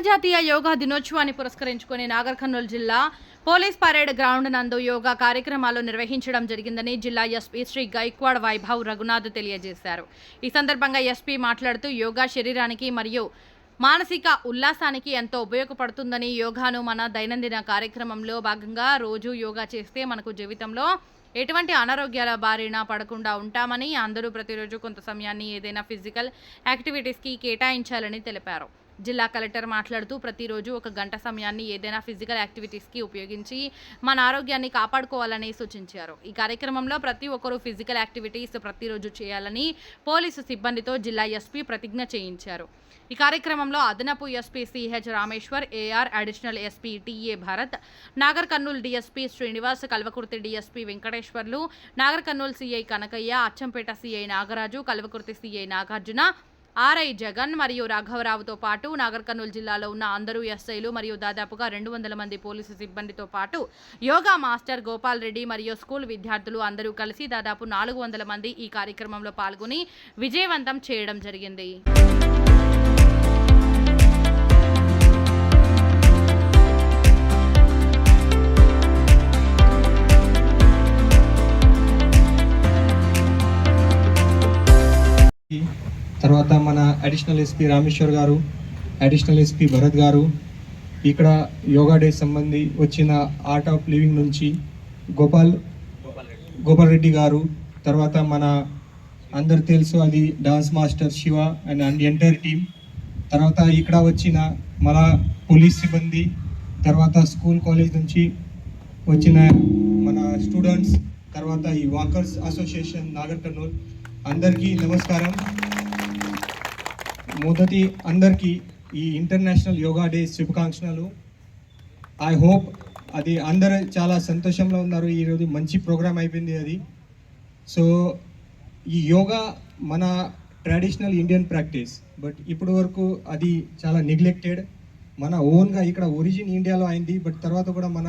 అంతర్జాతీయ యోగా దినోత్సవాన్ని పురస్కరించుకుని నాగర్ కర్నూలు జిల్లా పోలీస్ పరేడ్ గ్రౌండ్ నందు యోగా కార్యక్రమాలు నిర్వహించడం జరిగిందని జిల్లా ఎస్పీ శ్రీ గైక్వాడ్ వైభవ్ రఘునాథ్ తెలియజేశారు. ఈ సందర్భంగా ఎస్పీ మాట్లాడుతూ యోగా శరీరానికి మరియు మానసిక ఉల్లాసానికి ఎంతో ఉపయోగపడుతుందని, యోగాను మన దైనందిన కార్యక్రమంలో భాగంగా రోజు యోగా చేస్తే మనకు జీవితంలో ఎటువంటి అనారోగ్యాల బారిన పడకుండా ఉంటామని, అందరూ ప్రతిరోజు కొంత సమయాన్ని ఏదైనా ఫిజికల్ యాక్టివిటీస్కి కేటాయించాలని తెలిపారు. జిల్లా కలెక్టర్ మాట్లాడుతూ ప్రతిరోజు 1 గంట సమయాన్ని ఏదైనా ఫిజికల్ యాక్టివిటీస్కి ఉపయోగించి మన ఆరోగ్యాన్ని కాపాడుకోవాలని సూచించారు. ఈ కార్యక్రమంలో ప్రతి ఒక్కరూ ఫిజికల్ యాక్టివిటీస్ ప్రతిరోజు చేయాలని పోలీసు సిబ్బందితో జిల్లా ఎస్పీ ప్రతిజ్ఞ చేయించారు. ఈ కార్యక్రమంలో అదనపు SP CH Rameshwar, AR, additional SP TA Bharat, Nagar Kurnool DSP Srinivas, Kalwakurthy DSP Venkateswarlu, Nagar Kurnool CI Kanakaiah, Achampet CI Nagaraju, Kalwakurthy CI Nagarjuna, RI Jagan మరియు రాఘవరావుతో పాటు నాగర్ కర్నూలు జిల్లాలో ఉన్న అందరూ ఎస్ఐలు మరియు దాదాపుగా 200 మంది పోలీసు సిబ్బందితో పాటు యోగా మాస్టర్ గోపాల్ రెడ్డి మరియు స్కూల్ విద్యార్థులు అందరూ కలిసి దాదాపు 400 మంది ఈ కార్యక్రమంలో పాల్గొని విజయవంతం చేయడం జరిగింది. తర్వాత మన అడిషనల్ ఎస్పీ రామేశ్వర్ గారు, అడిషనల్ ఎస్పీ భరత్ గారు, ఇక్కడ యోగా డే సంబంధి వచ్చిన ఆర్ట్ ఆఫ్ లివింగ్ నుంచి గోపాల్ రెడ్డి గారు, తర్వాత మన అందరు తెలుసు అది dance master Shiva and entire team, తర్వాత ఇక్కడ వచ్చిన మన పోలీస్ సిబ్బంది, తర్వాత స్కూల్ కాలేజ్ నుంచి వచ్చిన మన స్టూడెంట్స్, తర్వాత ఈ వాకర్స్ అసోసియేషన్ నాగర్ కర్నూలు అందరికీ నమస్కారం. మొదటి అందరికీ ఈ ఇంటర్నేషనల్ యోగా డే శుభాకాంక్షలు. ఐ హోప్ అది అందరూ చాలా సంతోషంలో ఉన్నారు. ఈరోజు మంచి ప్రోగ్రామ్ అయిపోయింది అది. సో ఈ యోగా మన ట్రెడిషనల్ ఇండియన్ ప్రాక్టీస్, బట్ ఇప్పటి వరకు అది చాలా నెగ్లెక్టెడ్. మన ఓన్గా ఇక్కడ ఒరిజిన్ ఇండియాలో అయింది, బట్ తర్వాత కూడా మన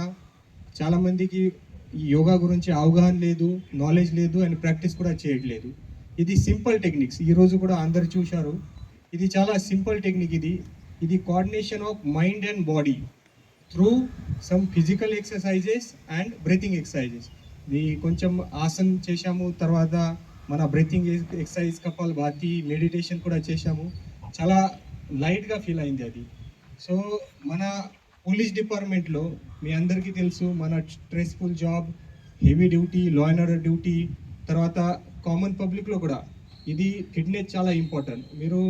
చాలామందికి ఈ యోగా గురించి అవగాహన లేదు, నాలెడ్జ్ లేదు అండ్ ప్రాక్టీస్ కూడా చేయట్లేదు. ఇది సింపుల్ టెక్నిక్స్, ఈరోజు కూడా అందరు చూశారు. ఇది చాలా సింపుల్ టెక్నిక్. ఇది coordination of mind and body through some physical exercises and breathing exercises. ఇది కొంచెం ఆసన్ చేశాము, తర్వాత మన బ్రీతింగ్ ఎక్సర్సైజ్ కపాలభాతి మెడిటేషన్ కూడా చేశాము. చాలా లైట్గా ఫీల్ అయింది అది. సో మన పోలీస్ డిపార్ట్మెంట్లో మీ అందరికీ తెలుసు, మన stressful job, heavy duty, law and order duty, తర్వాత కామన్ పబ్లిక్లో కూడా ఇది ఫిట్నెస్ చాలా ఇంపార్టెంట్. మీరు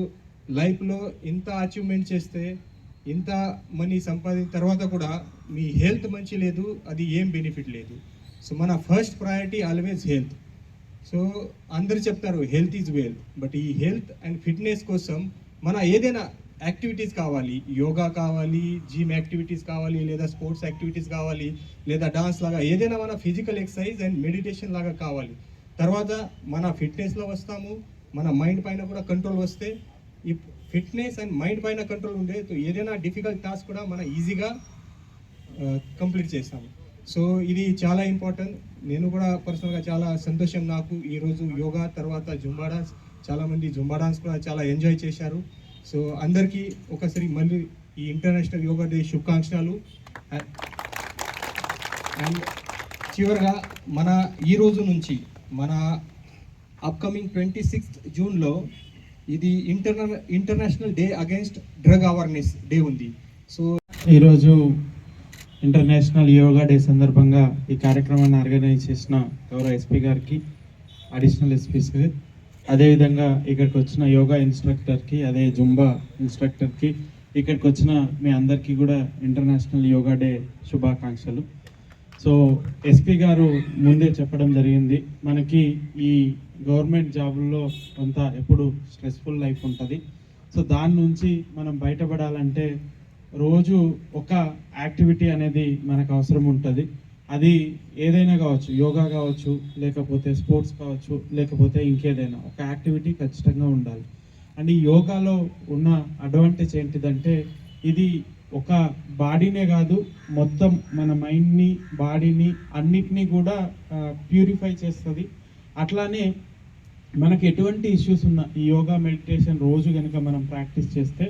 లైఫ్లో ఇంత అచీవ్మెంట్ చేస్తే, ఇంత మనీ సంపాదించిన తర్వాత కూడా మీ హెల్త్ మంచి లేదు, అది ఏం బెనిఫిట్ లేదు. సో మన first priority always health. So అందరు చెప్తారు హెల్త్ ఈజ్ వెల్త్, బట్ ఈ హెల్త్ అండ్ ఫిట్నెస్ కోసం మన ఏదైనా యాక్టివిటీస్ కావాలి, యోగా కావాలి, జిమ్ యాక్టివిటీస్ కావాలి, లేదా స్పోర్ట్స్ యాక్టివిటీస్ కావాలి, లేదా డాన్స్ లాగా ఏదైనా మన ఫిజికల్ ఎక్సర్సైజ్ అండ్ మెడిటేషన్ లాగా కావాలి. తర్వాత మన ఫిట్నెస్లో వస్తాము, మన మైండ్ పైన కూడా కంట్రోల్ వస్తే, ఈ ఫిట్నెస్ అండ్ మైండ్ పైన కంట్రోల్ ఉండే ఏదైనా డిఫికల్ట్ టాస్క్ కూడా మనం ఈజీగా కంప్లీట్ చేస్తాము. సో ఇది చాలా ఇంపార్టెంట్. నేను కూడా పర్సనల్గా చాలా సంతోషం నాకు ఈరోజు యోగా తర్వాత జుంబా డాన్స్, చాలామంది జుంబా డాన్స్ కూడా చాలా ఎంజాయ్ చేశారు. సో అందరికీ ఒకసారి మళ్ళీ ఈ ఇంటర్నేషనల్ యోగా డే శుభాకాంక్షలు. అండ్ చివరిగా మన ఈ రోజు నుంచి మన అప్కమింగ్ 26th జూన్లో ఇది international day against drug awareness day ఉంది. సో ఈరోజు ఇంటర్నేషనల్ యోగా డే సందర్భంగా ఈ కార్యక్రమాన్ని ఆర్గనైజ్ చేసిన గౌరవ ఎస్పీ గారికి, అడిషనల్ ఎస్పీస్కి, అదేవిధంగా ఇక్కడికి వచ్చిన యోగా ఇన్స్ట్రక్టర్కి, అదే జుంబా ఇన్స్ట్రక్టర్కి, ఇక్కడికి వచ్చిన మీ అందరికీ కూడా ఇంటర్నేషనల్ యోగా డే శుభాకాంక్షలు. సో ఎస్పీ గారు ముందే చెప్పడం జరిగింది, మనకి ఈ గవర్నమెంట్ జాబుల్లో కొంత ఎప్పుడు స్ట్రెస్ఫుల్ లైఫ్ ఉంటుంది. సో దాని నుంచి మనం బయటపడాలంటే రోజు ఒక యాక్టివిటీ అనేది మనకు అవసరం ఉంటుంది. అది ఏదైనా కావచ్చు, యోగా కావచ్చు, లేకపోతే స్పోర్ట్స్ కావచ్చు, లేకపోతే ఇంకేదైనా ఒక యాక్టివిటీ ఖచ్చితంగా ఉండాలి. అండ్ ఈ యోగాలో ఉన్న అడ్వాంటేజ్ ఏంటిదంటే, ఇది ఒక బాడీనే కాదు, మొత్తం మన మైండ్ని, బాడీని అన్నిటినీ కూడా ప్యూరిఫై చేస్తుంది. అట్లానే మనకి ఎటువంటి ఇష్యూస్ ఉన్నా ఈ యోగా మెడిటేషన్ రోజు కనుక మనం ప్రాక్టీస్ చేస్తే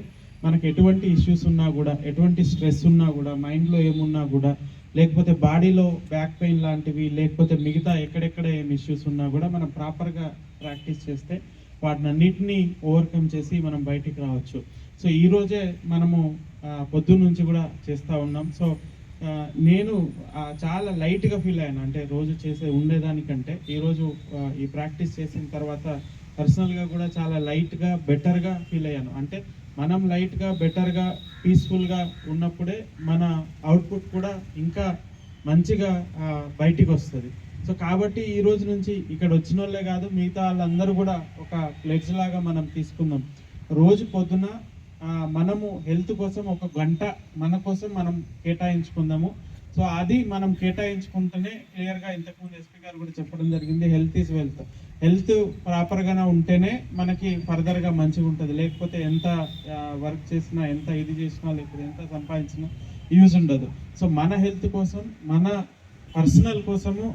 మనకు ఎటువంటి ఇష్యూస్ ఉన్నా కూడా, ఎటువంటి స్ట్రెస్ ఉన్నా కూడా, మైండ్లో ఏమున్నా కూడా, లేకపోతే బాడీలో బ్యాక్ పెయిన్ లాంటివి, లేకపోతే మిగతా ఎక్కడెక్కడ ఏం ఇష్యూస్ ఉన్నా కూడా మనం ప్రాపర్గా ప్రాక్టీస్ చేస్తే వాటిని అన్నిటినీ ఓవర్కమ్ చేసి మనం బయటికి రావచ్చు. సో ఈ రోజే మనము పొద్దున్న నుంచి కూడా చేస్తూ ఉన్నాం. సో నేను చాలా లైట్గా ఫీల్ అయ్యాను. అంటే రోజు చేసే ఉండేదానికంటే ఈరోజు ఈ ప్రాక్టీస్ చేసిన తర్వాత పర్సనల్గా కూడా చాలా లైట్గా బెటర్గా ఫీల్ అయ్యాను. అంటే మనం లైట్గా బెటర్గా పీస్ఫుల్గా ఉన్నప్పుడే మన అవుట్పుట్ కూడా ఇంకా మంచిగా బయటికి వస్తుంది. సో కాబట్టి ఈ రోజు నుంచి ఇక్కడ వచ్చిన వాళ్ళే కాదు, మిగతా వాళ్ళందరూ కూడా ఒక ప్లెడ్జ్ లాగా మనం తీసుకుందాం. రోజు పొద్దున మనము హెల్త్ కోసం ఒక గంట మన కోసం మనం కేటాయించుకుందాము. సో అది మనం కేటాయించుకుంటేనే క్లియర్గా ఇంతకుముందు ఎస్పీ గారు కూడా చెప్పడం జరిగింది, హెల్త్ ఈజ్ వెల్త్. హెల్త్ ప్రాపర్గానే ఉంటేనే మనకి ఫర్దర్గా మంచిగా ఉంటుంది. లేకపోతే ఎంత వర్క్ చేసినా, ఎంత ఇది చేసినా, లేకపోతే ఎంత సంపాదించినా యూజ్ ఉండదు. సో మన హెల్త్ కోసం, మన పర్సనల్ కోసము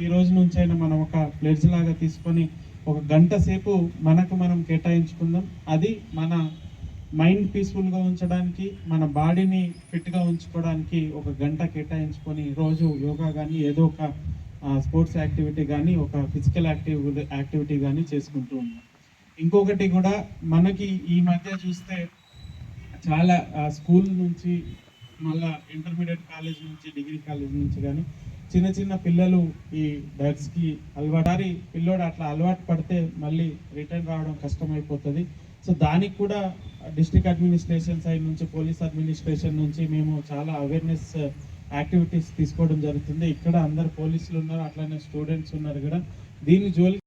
ఈ రోజు నుంచి అయినా మనం ఒక ప్లెడ్జ్ లాగా తీసుకొని ఒక గంట సేపు మనకు మనం కేటాయించుకుందాం. అది మన మైండ్ పీస్ఫుల్గా ఉంచడానికి, మన బాడీని ఫిట్గా ఉంచుకోవడానికి ఒక గంట కేటాయించుకొని రోజు యోగా కానీ, ఏదో ఒక స్పోర్ట్స్ యాక్టివిటీ కానీ, ఒక ఫిజికల్ యాక్టివిటీ కానీ చేసుకుంటూ ఉన్నాం. ఇంకొకటి కూడా మనకి ఈ మధ్య చూస్తే చాలా స్కూల్ నుంచి, మళ్ళా ఇంటర్మీడియట్ కాలేజ్ నుంచి, డిగ్రీ కాలేజ్ నుంచి కానీ చిన్న చిన్న పిల్లలు ఈ డ్రగ్స్కి అలవాటు, పిల్లోడు అట్లా అలవాటు పడితే మళ్ళీ రిటర్న్ రావడం కష్టమైపోతుంది. సో దానికి కూడా డిస్ట్రిక్ట్ అడ్మినిస్ట్రేషన్ సైడ్ నుంచి, పోలీస్ అడ్మినిస్ట్రేషన్ నుంచి మేము చాలా అవేర్నెస్ యాక్టివిటీస్ తీసుకోవడం జరుగుతుంది. ఇక్కడ అందరు పోలీసులు ఉన్నారు, అట్లనే స్టూడెంట్స్ ఉన్నారు కూడా. దీని జోలి